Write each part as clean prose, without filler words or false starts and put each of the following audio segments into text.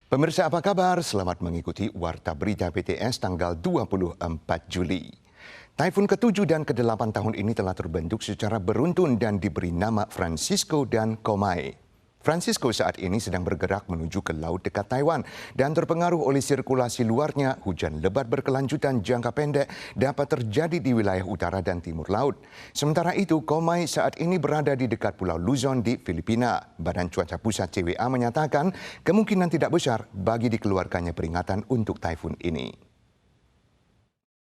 Pemirsa apa kabar? Selamat mengikuti Warta Berita BTS tanggal 24 Juli. Taifun ke-7 dan ke-8 tahun ini telah terbentuk secara beruntun dan diberi nama Francisco dan Komai. Francisco saat ini sedang bergerak menuju ke laut dekat Taiwan dan terpengaruh oleh sirkulasi luarnya, hujan lebat berkelanjutan jangka pendek dapat terjadi di wilayah utara dan timur laut. Sementara itu, Komai saat ini berada di dekat Pulau Luzon di Filipina. Badan Cuaca Pusat CWA menyatakan kemungkinan tidak besar bagi dikeluarkannya peringatan untuk taifun ini.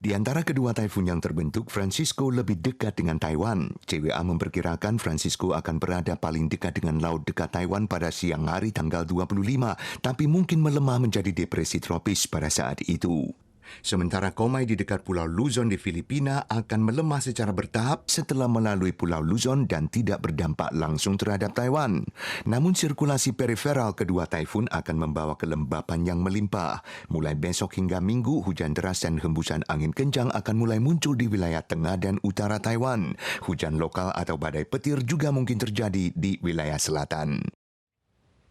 Di antara kedua taifun yang terbentuk, Francisco lebih dekat dengan Taiwan. CWA memperkirakan Francisco akan berada paling dekat dengan laut dekat Taiwan pada siang hari tanggal 25, tapi mungkin melemah menjadi depresi tropis pada saat itu. Sementara Komai di dekat Pulau Luzon di Filipina akan melemah secara bertahap setelah melalui Pulau Luzon dan tidak berdampak langsung terhadap Taiwan. Namun sirkulasi periferal kedua taifun akan membawa kelembapan yang melimpah. Mulai besok hingga Minggu, hujan deras dan hembusan angin kencang akan mulai muncul di wilayah tengah dan utara Taiwan. Hujan lokal atau badai petir juga mungkin terjadi di wilayah selatan.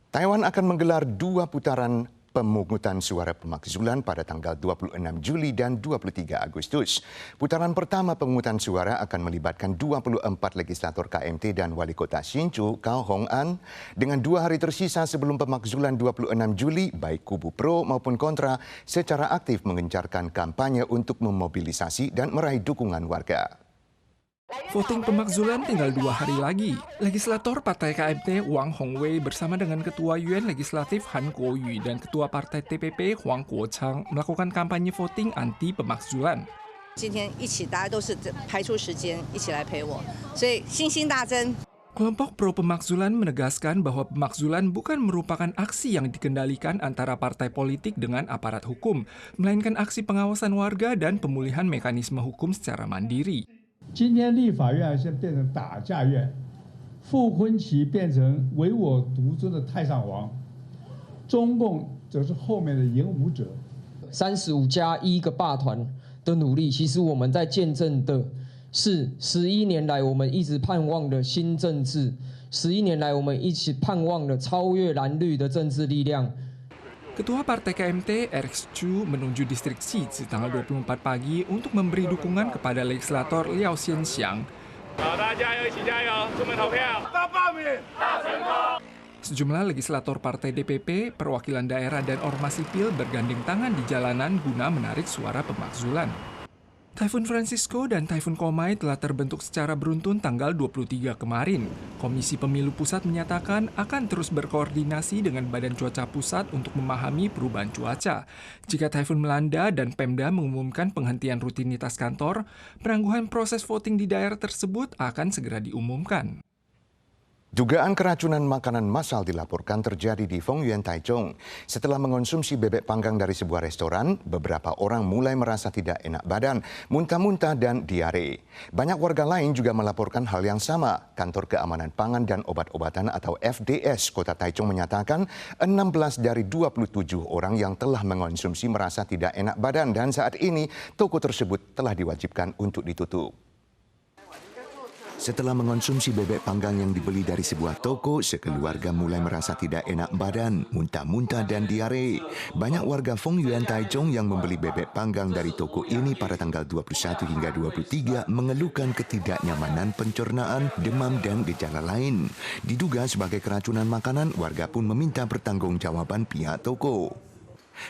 Taiwan akan menggelar 2 putaran pemungutan suara pemakzulan pada tanggal 26 Juli dan 23 Agustus. Putaran pertama pemungutan suara akan melibatkan 24 legislator KMT dan Wali Kota Hsinchu, Kau Hong An. Dengan 2 hari tersisa sebelum pemakzulan 26 Juli, baik kubu pro maupun kontra secara aktif mengencarkan kampanye untuk memobilisasi dan meraih dukungan warga. Voting pemakzulan tinggal 2 hari lagi. Legislator Partai KMT Wang Hongwei bersama dengan Ketua Yuan Legislatif Han Kuo-yu dan Ketua Partai TPP Huang Kuo-chang melakukan kampanye voting anti pemakzulan. Kelompok pro pemakzulan menegaskan bahwa pemakzulan bukan merupakan aksi yang dikendalikan antara partai politik dengan aparat hukum, melainkan aksi pengawasan warga dan pemulihan mekanisme hukum secara mandiri. 今天立法院现在变成打架院，傅昆萁变成唯我独尊的太上皇，中共则是后面的演武者。35+1个霸团的努力，其实我们在见证的是11年来我们一直盼望的新政治，11年来我们一起盼望的超越蓝绿的政治力量。 Ketua Partai KMT, Eric Chu, menuju distrik Xizhi tanggal 24 pagi untuk memberi dukungan kepada legislator Liao Xianxiang. Sejumlah legislator Partai DPP, perwakilan daerah dan ormas sipil bergandeng tangan di jalanan guna menarik suara pemakzulan. Taifun Francisco dan Taifun Komai telah terbentuk secara beruntun tanggal 23 kemarin. Komisi Pemilu Pusat menyatakan akan terus berkoordinasi dengan Badan Cuaca Pusat untuk memahami perubahan cuaca. Jika taifun melanda dan Pemda mengumumkan penghentian rutinitas kantor, penangguhan proses voting di daerah tersebut akan segera diumumkan. Dugaan keracunan makanan massal dilaporkan terjadi di Fengyuan, Taichung. Setelah mengonsumsi bebek panggang dari sebuah restoran, beberapa orang mulai merasa tidak enak badan, muntah-muntah dan diare. Banyak warga lain juga melaporkan hal yang sama. Kantor Keamanan Pangan dan Obat-obatan atau FDS Kota Taichung menyatakan 16 dari 27 orang yang telah mengonsumsi merasa tidak enak badan dan saat ini toko tersebut telah diwajibkan untuk ditutup. Setelah mengonsumsi bebek panggang yang dibeli dari sebuah toko, sekeluarga mulai merasa tidak enak badan, muntah-muntah dan diare. Banyak warga Fengyuan, Taichung yang membeli bebek panggang dari toko ini pada tanggal 21 hingga 23 mengeluhkan ketidaknyamanan pencernaan, demam dan gejala lain. Diduga sebagai keracunan makanan, warga pun meminta pertanggungjawaban pihak toko.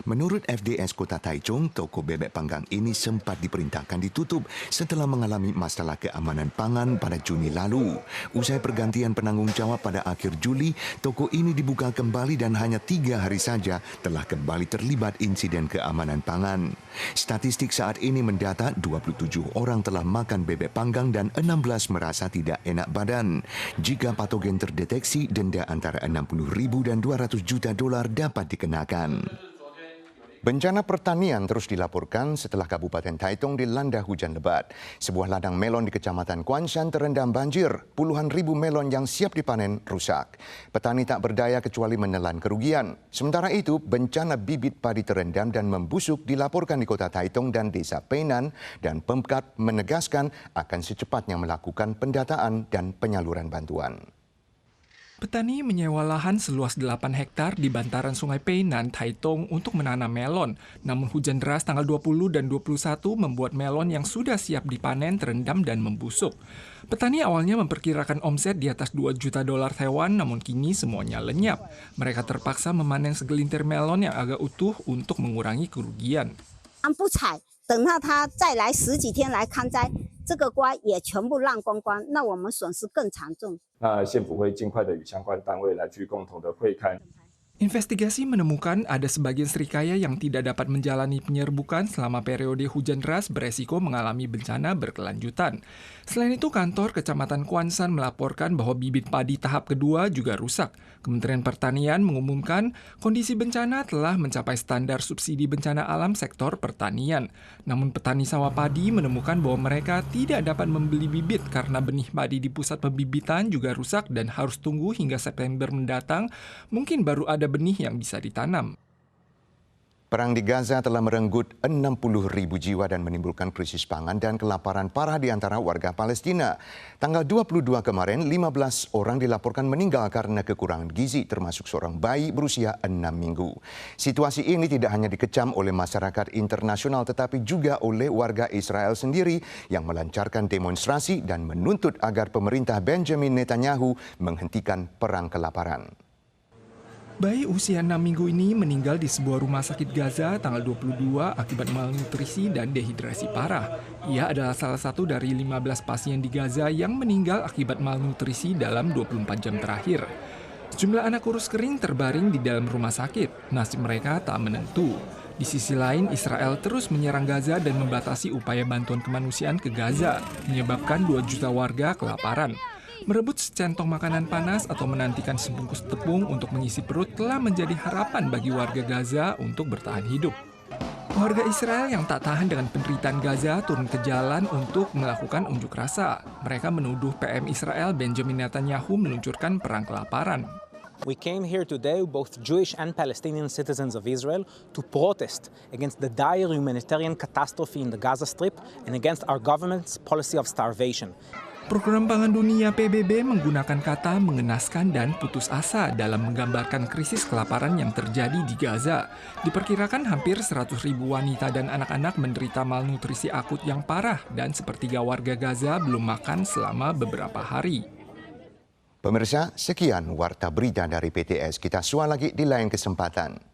Menurut FDS Kota Taichung, toko bebek panggang ini sempat diperintahkan ditutup setelah mengalami masalah keamanan pangan pada Juni lalu. Usai pergantian penanggung jawab pada akhir Juli, toko ini dibuka kembali dan hanya 3 hari saja telah kembali terlibat insiden keamanan pangan. Statistik saat ini mendata 27 orang telah makan bebek panggang dan 16 merasa tidak enak badan. Jika patogen terdeteksi, denda antara 60.000 dan 200 juta dolar dapat dikenakan. Bencana pertanian terus dilaporkan setelah Kabupaten Taitung dilanda hujan lebat. Sebuah ladang melon di Kecamatan Kuanshan terendam banjir. Puluhan ribu melon yang siap dipanen rusak. Petani tak berdaya kecuali menelan kerugian. Sementara itu, bencana bibit padi terendam dan membusuk dilaporkan di Kota Taitung dan Desa Peinan, dan Pemkat menegaskan akan secepatnya melakukan pendataan dan penyaluran bantuan. Petani menyewa lahan seluas 8 hektar di bantaran Sungai Peinan, Taitung untuk menanam melon. Namun hujan deras tanggal 20 dan 21 membuat melon yang sudah siap dipanen terendam dan membusuk. Petani awalnya memperkirakan omset di atas 2 juta dolar Taiwan, namun kini semuanya lenyap. Mereka terpaksa memanen segelintir melon yang agak utuh untuk mengurangi kerugian. 等到他再来10几天来看灾，这个瓜也全部烂光光，那我们损失更惨重。那县府会尽快的与相关单位来去共同的会勘。 Investigasi menemukan ada sebagian serikaya yang tidak dapat menjalani penyerbukan selama periode hujan deras beresiko mengalami bencana berkelanjutan. Selain itu, kantor Kecamatan Kuansan melaporkan bahwa bibit padi tahap kedua juga rusak. Kementerian Pertanian mengumumkan kondisi bencana telah mencapai standar subsidi bencana alam sektor pertanian. Namun petani sawah padi menemukan bahwa mereka tidak dapat membeli bibit karena benih padi di pusat pembibitan juga rusak dan harus tunggu hingga September mendatang, mungkin baru ada benih yang bisa ditanam. Perang di Gaza telah merenggut 60.000 jiwa dan menimbulkan krisis pangan dan kelaparan parah di antara warga Palestina. Tanggal 22 kemarin, 15 orang dilaporkan meninggal karena kekurangan gizi, termasuk seorang bayi berusia 6 minggu. Situasi ini tidak hanya dikecam oleh masyarakat internasional, tetapi juga oleh warga Israel sendiri yang melancarkan demonstrasi dan menuntut agar pemerintah Benjamin Netanyahu menghentikan perang kelaparan. Bayi usia 6 minggu ini meninggal di sebuah rumah sakit Gaza tanggal 22 akibat malnutrisi dan dehidrasi parah. Ia adalah salah satu dari 15 pasien di Gaza yang meninggal akibat malnutrisi dalam 24 jam terakhir. Sejumlah anak kurus kering terbaring di dalam rumah sakit. Nasib mereka tak menentu. Di sisi lain, Israel terus menyerang Gaza dan membatasi upaya bantuan kemanusiaan ke Gaza, menyebabkan 2 juta warga kelaparan. Merebut secentong makanan panas atau menantikan sebungkus tepung untuk mengisi perut telah menjadi harapan bagi warga Gaza untuk bertahan hidup. Warga Israel yang tak tahan dengan penderitaan Gaza turun ke jalan untuk melakukan unjuk rasa. Mereka menuduh PM Israel Benjamin Netanyahu meluncurkan perang kelaparan. We came here today, both Jewish and Palestinian citizens of Israel, to protest against the dire humanitarian catastrophe in the Gaza Strip and against our government's policy of starvation. Program Pangan Dunia PBB menggunakan kata mengenaskan dan putus asa dalam menggambarkan krisis kelaparan yang terjadi di Gaza. Diperkirakan hampir 100.000 wanita dan anak-anak menderita malnutrisi akut yang parah dan sepertiga warga Gaza belum makan selama beberapa hari. Pemirsa, sekian Warta Berita dari PTS. Kita suar lagi di lain kesempatan.